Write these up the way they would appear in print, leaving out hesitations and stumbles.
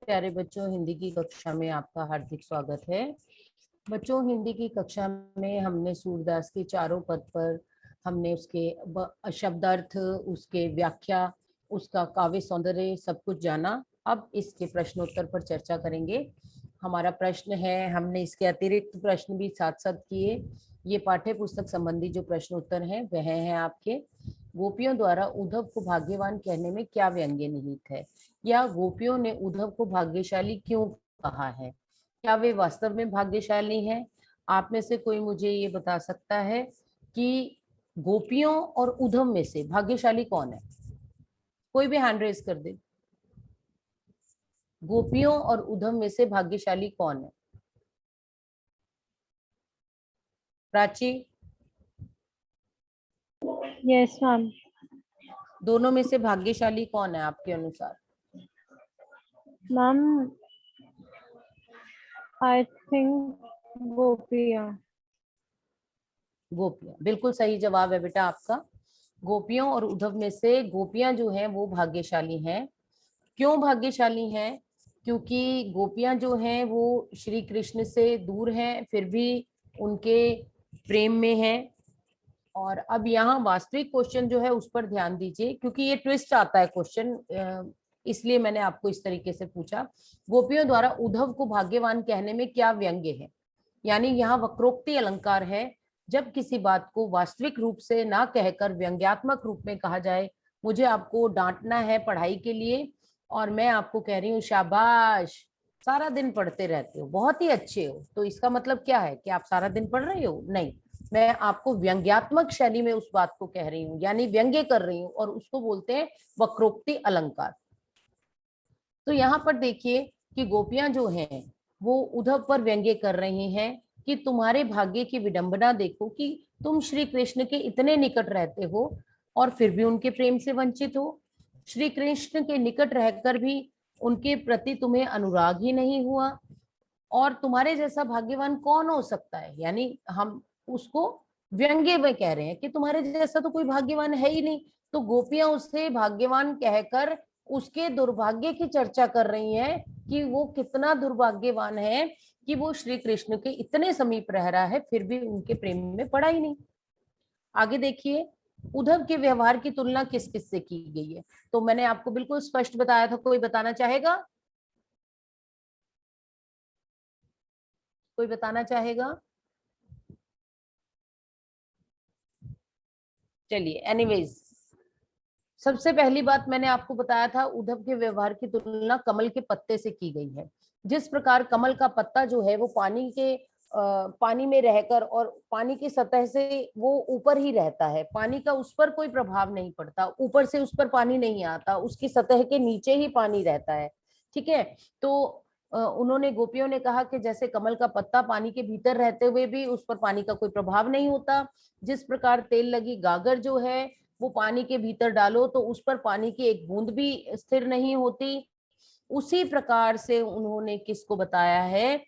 प्यारे बच्चों, हिंदी की कक्षा में आपका हार्दिक स्वागत है। बच्चों, हिंदी की कक्षा में हमने सूरदास के चारों पद पर हमने उसके शब्दार्थ, उसके व्याख्या, उसका काव्य सौंदर्य सब कुछ जाना। अब इसके प्रश्नोत्तर पर चर्चा करेंगे। हमारा प्रश्न है, हमने इसके अतिरिक्त प्रश्न भी साथ साथ किए। ये पाठ्य पुस्तक संबंधी जो प्रश्न उत्तर हैं वह हैं आपके। गोपियों द्वारा उद्धव को भाग्यवान कहने में क्या व्यंग्य निहित है, या गोपियों ने उद्धव को भाग्यशाली क्यों कहा है? क्या वे वास्तव में भाग्यशाली हैं? आप में से कोई मुझे ये बता सकता है कि गोपियों और उद्धव में से भाग्यशाली कौन है? कोई भी हैंड रेज कर दे। गोपियों और उद्धव में से भाग्यशाली कौन है? प्राची? Yes ma'am. दोनों में से भाग्यशाली कौन है आपके अनुसार? मैम आई थिंक गोपिया। गोपियां, बिल्कुल सही जवाब है बेटा आपका। गोपियों और उद्धव में से गोपियां जो हैं वो भाग्यशाली हैं। क्यों भाग्यशाली हैं? क्योंकि गोपियां जो हैं वो श्री कृष्ण से दूर हैं, फिर भी उनके प्रेम में हैं। और अब यहाँ वास्तविक क्वेश्चन जो है उस पर ध्यान दीजिए, क्योंकि ये ट्विस्ट आता है क्वेश्चन, इसलिए मैंने आपको इस तरीके से पूछा। गोपियों द्वारा उद्धव को भाग्यवान कहने में क्या व्यंग्य है? यानी यहाँ वक्रोक्ति अलंकार है। जब किसी बात को वास्तविक रूप से ना कहकर व्यंग्यात्मक रूप में कहा जाए, मुझे आपको डांटना है पढ़ाई के लिए, और मैं आपको कह रही हूँ शाबाश, सारा दिन पढ़ते रहते हो, बहुत ही अच्छे हो, तो इसका मतलब क्या है कि आप सारा दिन पढ़ रहे हो? नहीं, मैं आपको व्यंग्यात्मक शैली में उस बात को कह रही हूँ, यानी व्यंग्य कर रही हूँ, और उसको बोलते हैं वक्रोक्ति अलंकार। तो यहाँ पर देखिए कि गोपियां जो हैं वो उद्धव पर व्यंग्य कर रही हैं कि तुम्हारे भाग्य की विडंबना देखो कि तुम श्री कृष्ण के इतने निकट रहते हो और फिर भी उनके प्रेम से वंचित हो। श्री कृष्ण के निकट रहकर भी उनके प्रति तुम्हें अनुराग ही नहीं हुआ, और तुम्हारे जैसा भाग्यवान कौन हो सकता है? यानी हम उसको व्यंग्य में कह रहे हैं कि तुम्हारे जैसा तो कोई भाग्यवान है ही नहीं। तो गोपियां उससे भाग्यवान कहकर उसके दुर्भाग्य की चर्चा कर रही हैं कि वो कितना दुर्भाग्यवान है कि वो श्री कृष्ण के इतने समीप रह रहा है, फिर भी उनके प्रेम में पड़ा ही नहीं। आगे देखिए, उद्धव के व्यवहार की तुलना किस किस से की गई है? तो मैंने आपको बिल्कुल स्पष्ट बताया था, कोई बताना चाहेगा? कोई बताना चाहेगा? चलिए, एनीवेज, सबसे पहली बात मैंने आपको बताया था, उद्धव के व्यवहार की तुलना कमल के पत्ते से की गई है। जिस प्रकार कमल का पत्ता जो है वो पानी में रहकर और पानी की सतह से वो ऊपर ही रहता है, पानी का उस पर कोई प्रभाव नहीं पड़ता, ऊपर से उस पर पानी नहीं आता, उसकी सतह के नीचे ही पानी रहता है। ठीक है, तो उन्होंने, गोपियों ने कहा कि जैसे कमल का पत्ता पानी के भीतर रहते हुए भी उस पर पानी का कोई प्रभाव नहीं होता, जिस प्रकार तेल लगी गागर जो है वो पानी के भीतर डालो तो उस पर पानी की एक बूंद भी स्थिर नहीं होती, उसी प्रकार से उन्होंने किसको बताया है?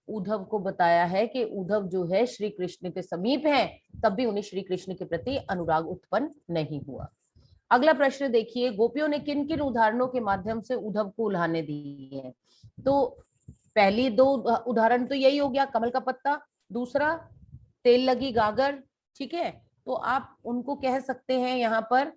उद्धव को बताया है कि उद्धव जो है श्री कृष्ण के समीप है, तब भी उन्हें श्री कृष्ण के प्रति अनुराग उत्पन्न नहीं हुआ। अगला प्रश्न देखिए, गोपियों ने किन किन उदाहरणों के माध्यम से उद्धव को उल्हाने दी है? तो पहली दो उदाहरण तो यही हो गया, कमल का पत्ता, दूसरा तेल लगी गागर। ठीक है, तो आप उनको कह सकते हैं यहाँ पर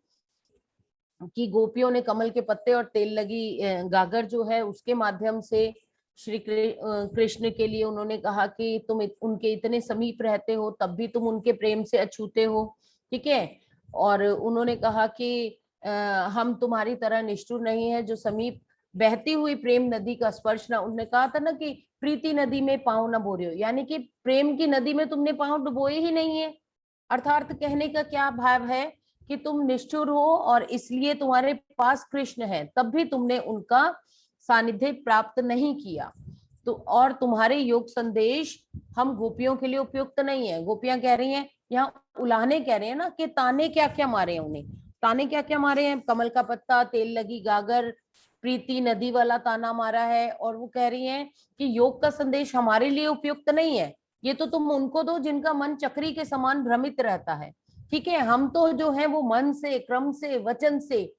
कि गोपियों ने कमल के पत्ते और तेल लगी गागर जो है उसके माध्यम से श्री कृष्ण के लिए उन्होंने कहा कि तुम उनके इतने समीप रहते हो तब भी तुम उनके प्रेम से अछूते हो। ठीक है, और उन्होंने कहा कि हम तुम्हारी तरह निष्ठुर नहीं है जो समीप बहती हुई प्रेम नदी का स्पर्श ना, उन्होंने कहा था ना कि प्रीति नदी में पांव न बोरियो, यानी कि प्रेम की नदी में तुमने पांव डुबोए ही नहीं है। अर्थात कहने का क्या भाव है कि तुम निष्ठुर हो और इसलिए तुम्हारे पास कृष्ण है तब भी तुमने उनका सानिध्य प्राप्त नहीं किया, तो और तुम्हारे योग संदेश हम गोपियों के लिए उपयुक्त नहीं है। गोपियां कह रही हैं, यहाँ उलाहने कह रहे हैं ना कि ताने क्या क्या मारे हैं उन्हें, ताने क्या क्या मारे हैं? कमल का पत्ता, तेल लगी गागर, प्रीति नदी वाला ताना मारा है, और वो कह रही हैं कि योग का संदेश हमारे लिए उपयुक्त नहीं है, ये तो तुम उनको दो जिनका मन चक्री के समान भ्रमित रहता है। ठीक है, हम तो जो है वो मन से, क्रम से, वचन से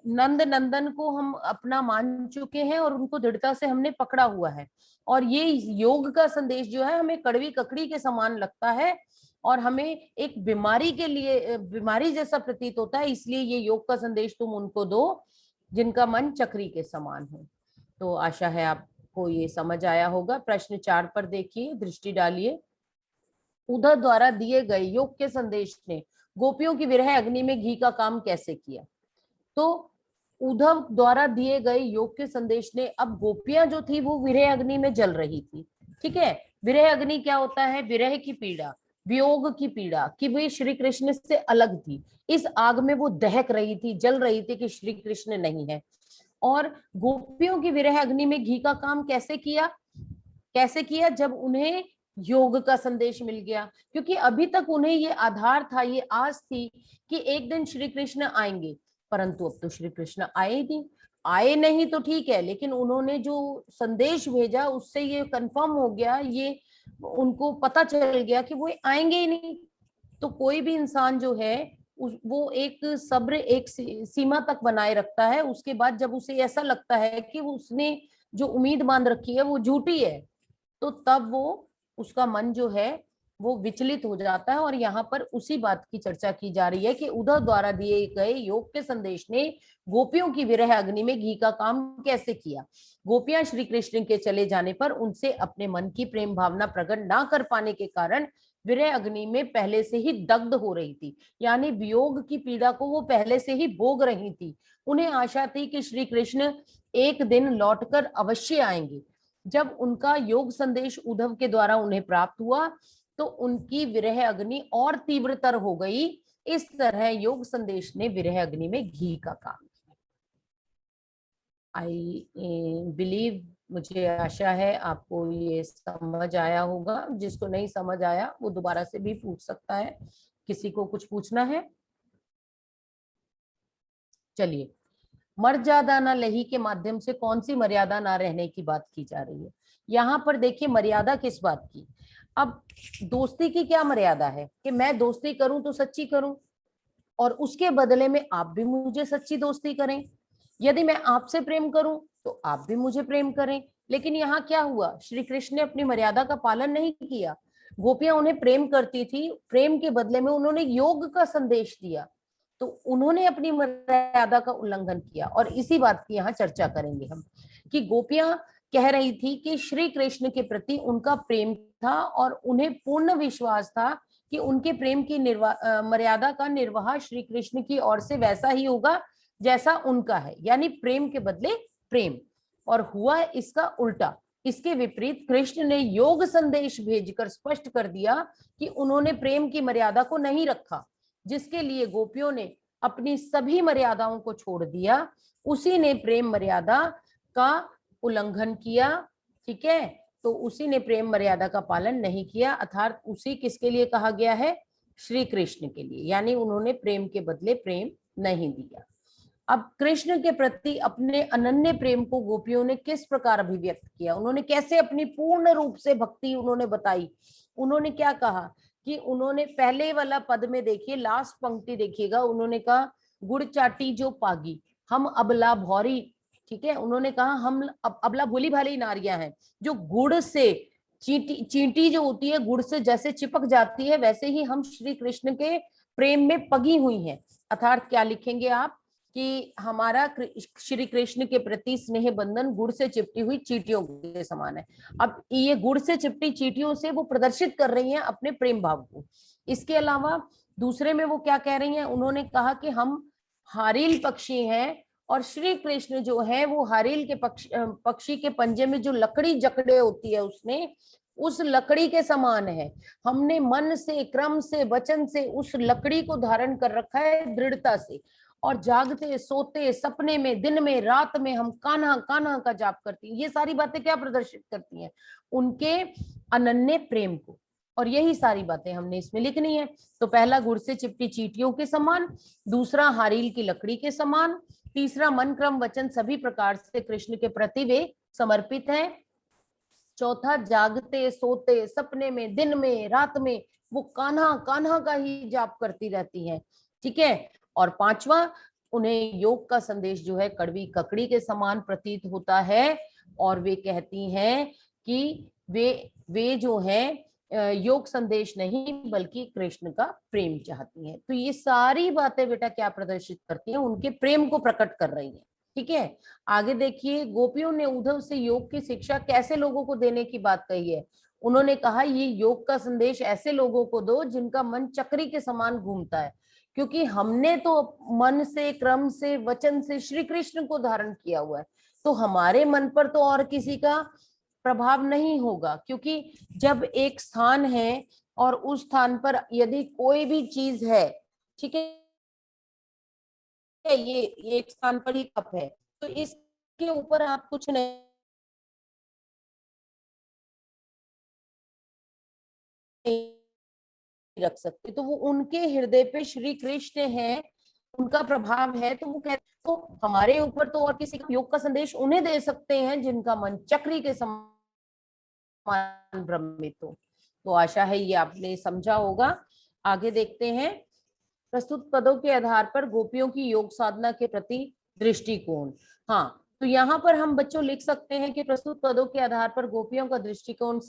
नंद नंदन को हम अपना मान चुके हैं और उनको दृढ़ता से हमने पकड़ा हुआ है। और ये योग का संदेश जो है हमें कड़वी ककड़ी के समान लगता है और हमें एक बीमारी के लिए बीमारी जैसा प्रतीत होता है, इसलिए ये योग का संदेश तुम उनको दो जिनका मन चक्री के समान हो। तो आशा है आपको ये समझ आया होगा। प्रश्न 4 पर देखिए, दृष्टि डालिए। उद्धव द्वारा दिए गए योग के संदेश ने गोपियों की विरह अग्नि में घी का काम कैसे किया? तो उद्धव द्वारा दिए गए योग के संदेश ने, अब गोपियां जो थी वो विरह अग्नि में जल रही थी, ठीक है। विरह अग्नि क्या होता है? विरह की पीड़ा, वियोग की पीड़ा, कि वे श्री कृष्ण से अलग थी। इस आग में वो दहक रही थी, जल रही थी कि श्री कृष्ण नहीं है। और गोपियों की विरह अग्नि में घी का काम कैसे किया? कैसे किया? जब उन्हें योग का संदेश मिल गया, क्योंकि अभी तक उन्हें ये आधार था, ये आस थी कि एक दिन श्री कृष्ण आएंगे, परंतु अब तो श्री कृष्ण आए नहीं तो ठीक है, लेकिन उन्होंने जो संदेश भेजा उससे ये कंफर्म हो गया, ये उनको पता चल गया कि वो आएंगे ही नहीं। तो कोई भी इंसान जो है वो एक सब्र, एक सीमा तक बनाए रखता है। उसके बाद जब उसे ऐसा लगता है कि उसने जो उम्मीद बांध रखी है वो झूठी है, तो तब वो उसका मन जो है वो विचलित हो जाता है। और यहाँ पर उसी बात की चर्चा की जा रही है कि उद्धव द्वारा दिए गए योग के संदेश ने गोपियों की विरह अग्नि में घी का काम कैसे किया। गोपियां श्री कृष्ण के चले जाने पर उनसे अपने मन की प्रेम भावना प्रकट ना कर पाने के कारण विरह अग्नि में पहले से ही दग्ध हो रही थी, यानी वियोग की पीड़ा को वो पहले से ही भोग रही थी। उन्हें आशा थी कि श्री कृष्ण एक दिन लौटकर अवश्य आएंगे। जब उनका योग संदेश उद्धव के द्वारा उन्हें प्राप्त हुआ तो उनकी विरह अग्नि और तीव्रतर हो गई। इस तरह योग संदेश ने विरह अग्नि में घी का काम किया। आई बिलीव, मुझे आशा है आपको ये समझ आया होगा। जिसको नहीं समझ आया वो दोबारा से भी पूछ सकता है। किसी को कुछ पूछना है? चलिए, मर्यादा न लही के माध्यम से कौन सी मर्यादा ना रहने की बात की जा रही है। यहाँ पर देखिए, मर्यादा किस बात की? अब दोस्ती की क्या मर्यादा है कि मैं दोस्ती करूं तो सच्ची करूं और उसके बदले में आप भी मुझे सच्ची दोस्ती करें। यदि मैं आपसे प्रेम करूं तो आप भी मुझे प्रेम करें। लेकिन यहाँ क्या हुआ? श्री कृष्ण ने अपनी मर्यादा का पालन नहीं किया। गोपियां उन्हें प्रेम करती थी, प्रेम के बदले में उन्होंने योग का संदेश दिया, तो उन्होंने अपनी मर्यादा का उल्लंघन किया। और इसी बात की यहाँ चर्चा करेंगे हम कि गोपियां कह रही थी कि श्री कृष्ण के प्रति उनका प्रेम था और उन्हें पूर्ण विश्वास था कि उनके प्रेम की मर्यादा का निर्वाह श्री कृष्ण की ओर से वैसा ही होगा जैसा उनका है, यानी प्रेम के बदले प्रेम। और हुआ इसका उल्टा। इसके विपरीत कृष्ण ने योग संदेश भेजकर स्पष्ट कर दिया कि उन्होंने प्रेम की मर्यादा को नहीं रखा, जिसके लिए गोपियों ने अपनी सभी मर्यादाओं को छोड़ दिया। उसी ने प्रेम मर्यादा का उल्लंघन किया, ठीक है। तो उसी ने प्रेम मर्यादा का पालन नहीं किया, अर्थात उसी किसके लिए कहा गया है? श्री कृष्ण के लिए, यानी उन्होंने प्रेम के बदले प्रेम नहीं दिया। अब कृष्ण के प्रति अपने अनन्य प्रेम को गोपियों ने किस प्रकार अभिव्यक्त किया? उन्होंने कैसे अपनी पूर्ण रूप से भक्ति उन्होंने बताई? उन्होंने क्या कहा कि उन्होंने पहले वाला पद में देखिए, लास्ट पंक्ति देखिएगा, उन्होंने कहा गुड़ चाटी जो पागी हम अबला भौरी, ठीक है। उन्होंने कहा हम अबला भोली भाली नारियां हैं जो गुड़ से चींटी जो होती है गुड़ से जैसे चिपक जाती है, वैसे ही हम श्री कृष्ण के प्रेम में पगी हुई हैं। अर्थात क्या लिखेंगे आप कि हमारा श्री कृष्ण के प्रति स्नेह बंधन गुड़ से चिपटी हुई चींटियों के समान है। अब ये गुड़ से चिपटी चींटियों से वो प्रदर्शित कर रही हैं अपने प्रेम भाव को। इसके अलावा दूसरे में वो क्या कह रही हैं? उन्होंने कहा कि हम हारील पक्षी हैं और श्री कृष्ण जो है वो हारील के पक्षी के पंजे में जो लकड़ी जकड़े होती है उसने उस लकड़ी के समान है। हमने मन से, क्रम से, वचन से उस लकड़ी को धारण कर रखा है दृढ़ता से, और जागते, सोते, सपने में, दिन में, रात में हम कान्हा कान्हा का जाप करती हैं। ये सारी बातें क्या प्रदर्शित करती हैं? उनके अनन्य प्रेम को। और यही सारी बातें हमने इसमें लिखनी है। तो पहला गुड़ से चिपटी चींटियों के समान, दूसरा हारील की लकड़ी के समान, तीसरा मन, क्रम, वचन सभी प्रकार से कृष्ण के प्रति वे समर्पित हैं, चौथा जागते, सोते, सपने में, दिन में, रात में वो कान्हा कान्हा का ही जाप करती रहती हैं, ठीक है। और पांचवा उन्हें योग का संदेश जो है कड़वी ककड़ी के समान प्रतीत होता है, और वे कहती हैं कि वे जो है योग संदेश नहीं बल्कि कृष्ण का प्रेम चाहती हैं। तो ये सारी बातें बेटा क्या प्रदर्शित करती हैं, उनके प्रेम को प्रकट कर रही हैं। ठीक है, आगे देखिए, गोपियों ने उद्धव से योग की शिक्षा कैसे लोगों को देने की बात कही है। उन्होंने कहा, ये योग का संदेश ऐसे लोगों को दो जिनका मन चक्री के समान घूमता है, क्योंकि हमने तो मन से, क्रम से, वचन से श्री कृष्ण को धारण किया हुआ है, तो हमारे मन पर तो और किसी का प्रभाव नहीं होगा। क्योंकि जब एक स्थान है और उस स्थान पर यदि कोई भी चीज है, ठीक है, ये एक स्थान पर ही कप है, तो इसके ऊपर आप कुछ नहीं रख सकते, तो वो उनके हृदय पे श्री कृष्ण है, उनका प्रभाव है, तो वो कहते तो हमारे ऊपर तो और किसी का योग का संदेश उन्हें दे सकते हैं जिनका मन चक्री के समान भ्रमित हो। तो आशा है ये आपने समझा होगा। आगे देखते हैं, प्रस्तुत पदों के आधार पर गोपियों की योग साधना के प्रति दृष्टिकोण। हाँ, तो यहाँ पर हम बच्चों लिख सकते हैं कि प्रस्तुत पदों के आधार पर गोपियों का दृष्टिकोण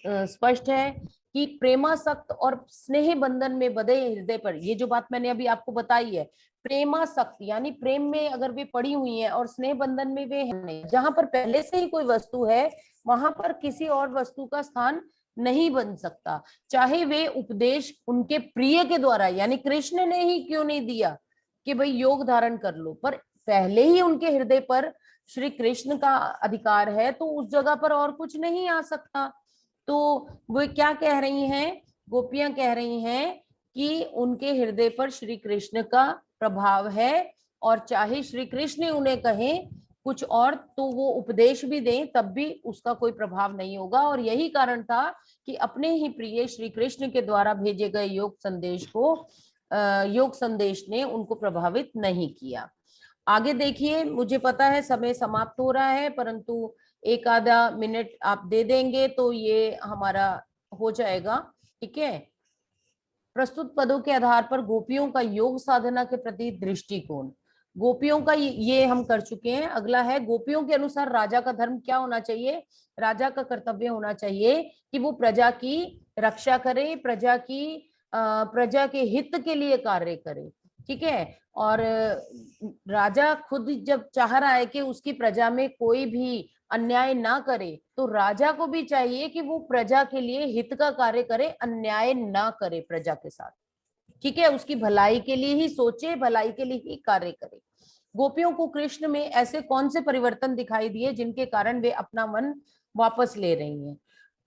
स्पष्ट है कि प्रेमासक्त और स्नेह बंधन में बंधे हृदय पर, ये जो बात मैंने अभी आपको बताई है, प्रेमासक्त यानी प्रेम में अगर वे पड़ी हुई हैं और स्नेह बंधन में वे हैं, जहां पर पहले से ही कोई वस्तु है वहां पर किसी और वस्तु का स्थान नहीं बन सकता, चाहे वे उपदेश उनके प्रिय के द्वारा, यानी कृष्ण ने ही क्यों नहीं दिया कि भाई योग धारण कर लो, पर पहले ही उनके हृदय पर श्री कृष्ण का अधिकार है, तो उस जगह पर और कुछ नहीं आ सकता। तो वो क्या कह रही हैं, गोपियां कह रही हैं कि उनके हृदय पर श्री कृष्ण का प्रभाव है, और चाहे श्री कृष्ण उन्हें कहें कुछ और, तो वो उपदेश भी दें तब भी उसका कोई प्रभाव नहीं होगा। और यही कारण था कि अपने ही प्रिय श्री कृष्ण के द्वारा भेजे गए योग संदेश ने उनको प्रभावित नहीं किया। आगे देखिए, मुझे पता है समय समाप्त हो रहा है, परंतु एक आधा मिनट आप दे देंगे तो ये हमारा हो जाएगा। ठीक है, प्रस्तुत पदों के आधार पर गोपियों का योग साधना के प्रति दृष्टिकोण। गोपियों का ये हम कर चुके हैं। अगला है, गोपियों के अनुसार राजा का धर्म क्या होना चाहिए। राजा का कर्तव्य होना चाहिए कि वो प्रजा की रक्षा करे, प्रजा के हित के लिए कार्य करे। ठीक है, और राजा खुद जब चाह रहा है कि उसकी प्रजा में कोई भी अन्याय ना करे, तो राजा को भी चाहिए कि वो प्रजा के लिए हित का कार्य करे, अन्याय ना करे प्रजा के साथ। ठीक है, उसकी भलाई के लिए ही सोचे, भलाई के लिए ही कार्य करे। गोपियों को कृष्ण में ऐसे कौन से परिवर्तन दिखाई दिए जिनके कारण वे अपना मन वापस ले रही हैं।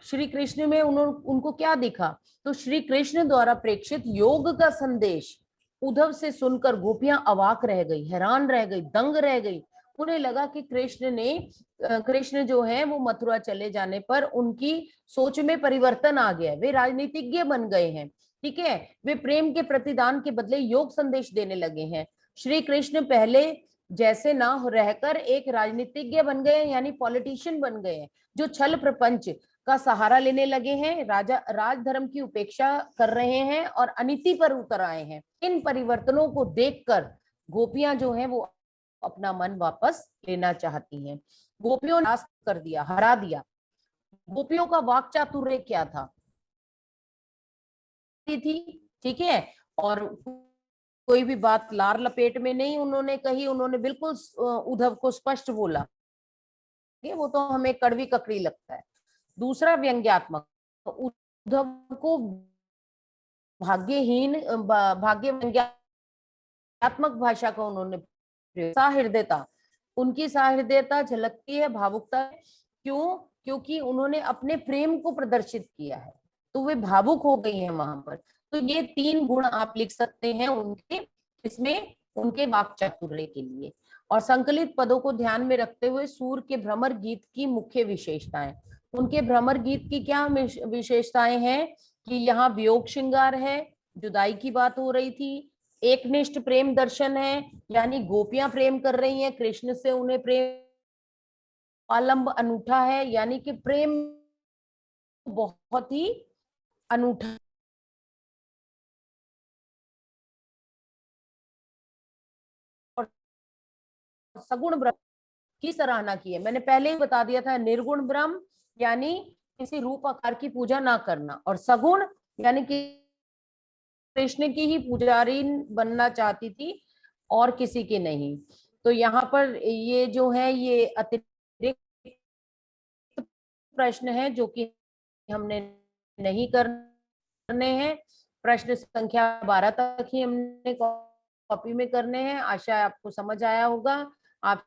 श्री कृष्ण में उनको क्या दिखा, तो श्री कृष्ण द्वारा प्रेक्षित योग का संदेश उद्धव से सुनकर गोपियां अवाक रह गई, हैरान रह गई, दंग रह गई। उन्हें लगा कि कृष्ण जो है वो मथुरा चले जाने पर उनकी सोच में परिवर्तन आ गया, वे राजनीतिज्ञ बन गए हैं। ठीक है, वे प्रेम के प्रतिदान के बदले योग संदेश देने लगे हैं। श्री कृष्ण पहले जैसे ना रहकर एक राजनीतिज्ञ बन गए, यानी पॉलिटिशियन बन गए हैं, जो छल प्रपंच का सहारा लेने लगे हैं, राजधर्म की उपेक्षा कर रहे हैं और अनीति पर उतर आए हैं। इन परिवर्तनों को देखकर गोपियां जो हैं वो अपना मन वापस लेना चाहती हैं। गोपियों ने कर दिया, हरा दिया। गोपियों का वाक चातुर्य क्या था, थी, ठीक है, और कोई भी बात लार लपेट में नहीं उन्होंने कही, उन्होंने बिल्कुल उद्धव को स्पष्ट बोला, वो तो हमें कड़वी ककड़ी लगता है। दूसरा व्यंग्यात्मक, उद्धव को भाग्य व्यंग्यात्मक भाषा का उन्होंने, सहृदयता, उनकी सहृदयता झलकती है, भावुकता है। क्यों? क्योंकि उन्होंने अपने प्रेम को प्रदर्शित किया है, तो वे भावुक हो गई हैं वहां पर। तो ये 3 गुण आप लिख सकते हैं उनके, इसमें उनके वाक चातुर्य के लिए। और संकलित पदों को ध्यान में रखते हुए सूर के भ्रमर गीत की मुख्य विशेषताएं। उनके भ्रमर गीत की क्या विशेषताएं हैं कि यहाँ वियोग श्रृंगार है, जुदाई की बात हो रही थी, एकनिष्ठ प्रेम दर्शन है, यानी गोपियां प्रेम कर रही हैं कृष्ण से, उन्हें प्रेम, आलंब अनूठा है, यानी कि प्रेम बहुत ही अनूठा, सगुण ब्रह्म की सराहना की है। मैंने पहले ही बता दिया था, निर्गुण ब्रह्म यानी किसी रूप आकार की पूजा ना करना, और सगुण यानी कि कृष्ण की ही पुजारी बनना चाहती थी और किसी की नहीं। तो यहाँ पर ये जो है ये अतिरिक्त प्रश्न है जो कि हमने नहीं करने हैं। प्रश्न संख्या 12 तक ही हमने कॉपी में करने हैं। आशा है आपको समझ आया होगा। आप